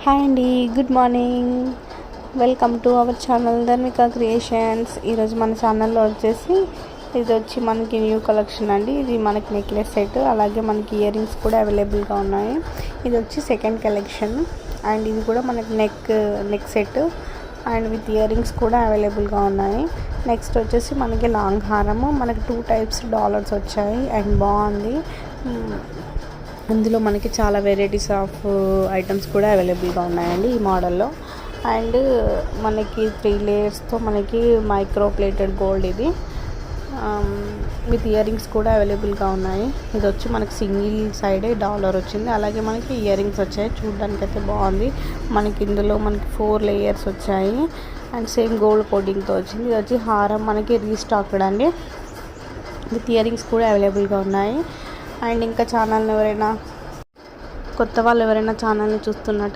Hi అండి, good morning. Welcome to our channel Dharmika creations. ఈరోజు మన ఛానల్లో వచ్చేసి ఇది వచ్చి మనకి న్యూ కలెక్షన్ అండి. ఇది మనకి నెక్లెస్ సెట్, అలాగే మనకి ఇయర్ రింగ్స్ కూడా అవైలబుల్గా ఉన్నాయి. ఇది వచ్చి సెకండ్ కలెక్షన్ అండ్ ఇది కూడా మనకి neck set and with ear rings కూడా అవైలబుల్గా ఉన్నాయి. నెక్స్ట్ వచ్చేసి మనకి లాంగ్ హారము, మనకి 2 టైప్స్ డాలర్స్ వచ్చాయి అండ్ బాగుంది. అందులో మనకి చాలా వెరైటీస్ ఆఫ్ ఐటమ్స్ కూడా అవైలబుల్గా ఉన్నాయండి ఈ మోడల్లో. అండ్ మనకి 3 లేయర్స్తో మనకి మైక్రో ప్లేటెడ్ గోల్డ్ ఇది విత్ ఇయర్ రింగ్స్ కూడా అవైలబుల్గా ఉన్నాయి. ఇది వచ్చి మనకి సింగిల్ సైడే డాలర్ వచ్చింది, అలాగే మనకి ఇయర్ రింగ్స్ వచ్చాయి. చూడడానికి అయితే బాగుంది. మనకి ఇందులో మనకి 4 లేయర్స్ వచ్చాయి అండ్ సేమ్ గోల్డ్ కోటింగ్తో వచ్చింది. ఇది వచ్చి హారం మనకి రీస్టాక్డ్ అండి, విత్ ఇయర్ రింగ్స్ కూడా అవైలబుల్గా ఉన్నాయి. అండ్ ఇంకా ఛానల్ని కొత్త వాళ్ళు ఎవరైనా ఛానల్ని చూస్తున్నట్టు